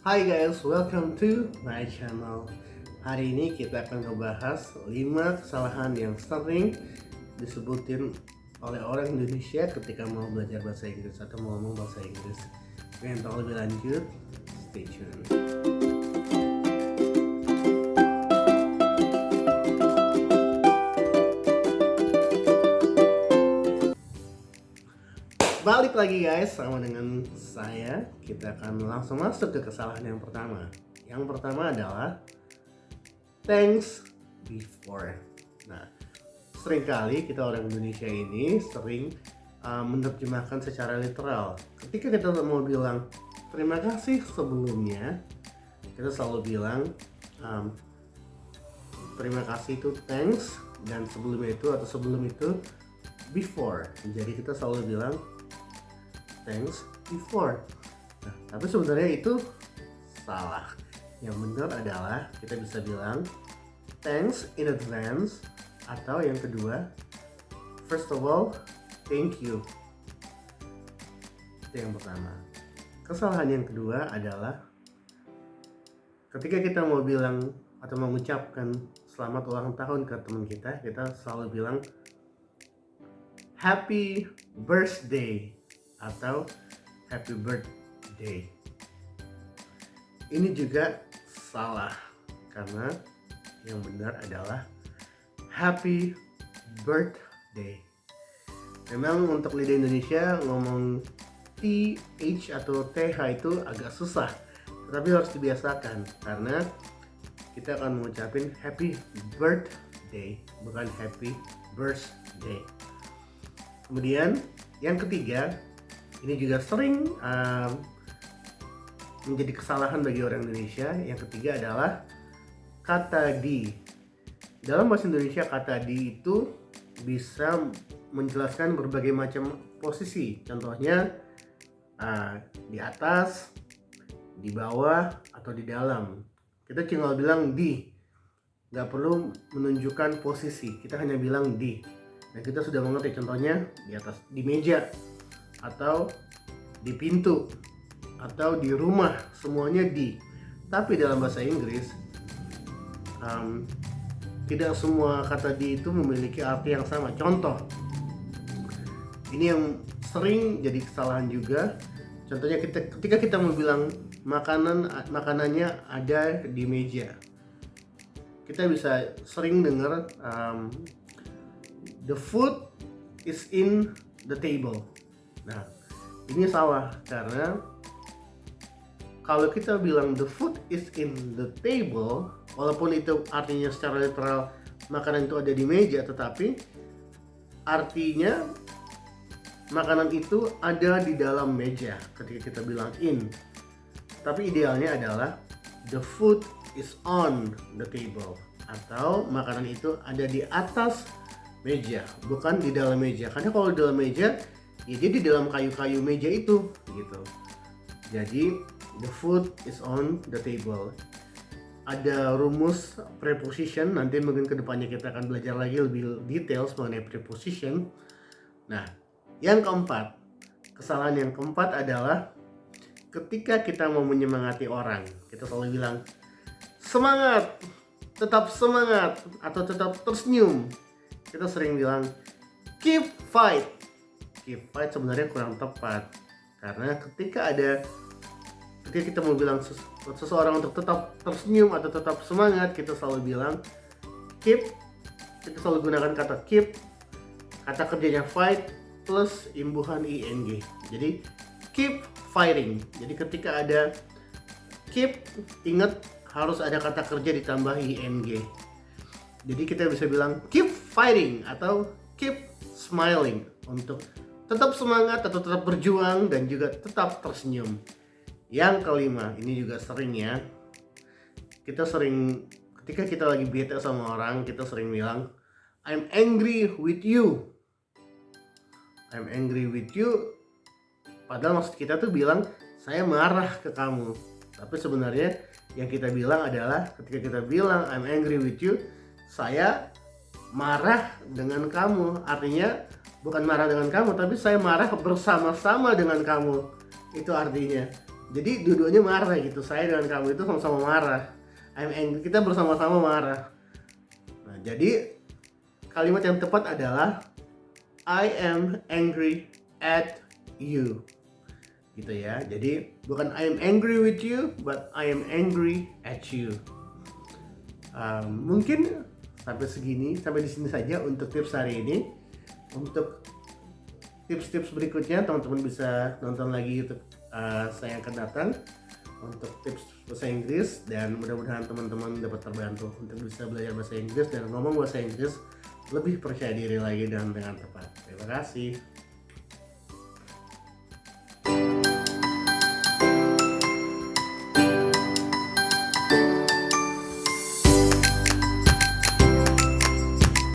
Hai guys, welcome to my channel. Hari ini kita akan ngebahas 5 kesalahan yang sering disebutin oleh orang Indonesia ketika mau belajar bahasa Inggris atau mau ngomong bahasa Inggris. Pengen tahu lebih lanjut? Stay tune. Balik lagi guys, sama dengan saya. Kita akan langsung masuk ke kesalahan yang pertama. Yang pertama adalah thanks before. Nah, seringkali kita orang Indonesia ini sering menerjemahkan secara literal. Ketika kita mau bilang terima kasih sebelumnya, kita selalu bilang terima kasih itu thanks, dan sebelumnya itu atau sebelum itu before. Jadi kita selalu bilang thanks before. Nah, tapi sebenarnya itu salah. Yang benar adalah kita bisa bilang thanks in advance, atau yang kedua, first of all, thank you. Itu yang pertama. Kesalahan yang kedua adalah ketika kita mau bilang atau mengucapkan selamat ulang tahun ke teman kita, kita selalu bilang happy birthday atau happy birthday. Ini juga salah, karena yang benar adalah happy birthday. Memang untuk lidah Indonesia ngomong TH atau TH itu agak susah, tetapi harus dibiasakan karena kita akan mengucapin happy birthday, bukan happy birthday. Kemudian yang ketiga, ini juga sering menjadi kesalahan bagi orang Indonesia. Yang ketiga adalah kata di. Dalam bahasa Indonesia, kata di itu bisa menjelaskan berbagai macam posisi. Contohnya di atas, di bawah, atau di dalam. Kita tinggal bilang di, nggak perlu menunjukkan posisi, kita hanya bilang di. Dan kita sudah mengerti, contohnya di atas, di meja, atau di pintu, atau di rumah, semuanya di. Tapi dalam bahasa Inggris tidak semua kata di itu memiliki arti yang sama. Contoh, ini yang sering jadi kesalahan juga. Contohnya ketika kita mau bilang makanannya ada di meja, kita bisa sering dengar the food is in the table. Nah, ini salah, karena kalau kita bilang the food is in the table, walaupun itu artinya secara literal makanan itu ada di meja, tetapi artinya makanan itu ada di dalam meja ketika kita bilang in. Tapi idealnya adalah the food is on the table, atau makanan itu ada di atas meja, bukan di dalam meja. Karena kalau di dalam meja, ya jadi di dalam kayu-kayu meja itu gitu. Jadi the food is on the table. Ada rumus preposition, nanti mungkin kedepannya kita akan belajar lagi lebih details mengenai preposition. Nah, yang keempat, kesalahan yang keempat adalah ketika kita mau menyemangati orang, kita selalu bilang semangat, tetap semangat, atau tetap tersenyum. Kita sering bilang keep fight. Keep fight sebenarnya kurang tepat, karena ketika kita mau bilang seseorang untuk tetap tersenyum atau tetap semangat, kita selalu bilang keep. Kita selalu gunakan kata keep, kata kerjanya fight plus imbuhan ing. Jadi keep fighting. Jadi ketika ada keep, ingat harus ada kata kerja ditambah ing. Jadi kita bisa bilang keep fighting atau keep smiling, untuk tetap semangat atau tetap berjuang dan juga tetap tersenyum. Yang kelima, ini juga sering ya. Kita sering, ketika kita lagi bete sama orang, kita sering bilang I'm angry with you. I'm angry with you. Padahal maksud kita tuh bilang saya marah ke kamu. Tapi sebenarnya yang kita bilang adalah ketika kita bilang I'm angry with you, saya marah dengan kamu. Artinya bukan marah dengan kamu, tapi saya marah bersama-sama dengan kamu. Itu artinya. Jadi dua-duanya marah gitu. Saya dengan kamu itu sama-sama marah. I'm angry, kita bersama-sama marah. Nah, jadi kalimat yang tepat adalah I am angry at you. Gitu ya. Jadi bukan I am angry with you, but I am angry at you. Mungkin sampai di sini saja untuk tips hari ini. Untuk tips-tips berikutnya teman-teman bisa nonton lagi YouTube saya akan datang untuk tips bahasa Inggris, dan mudah-mudahan teman-teman dapat terbantu untuk bisa belajar bahasa Inggris dan ngomong bahasa Inggris lebih percaya diri lagi dan dengan tepat. Terima kasih.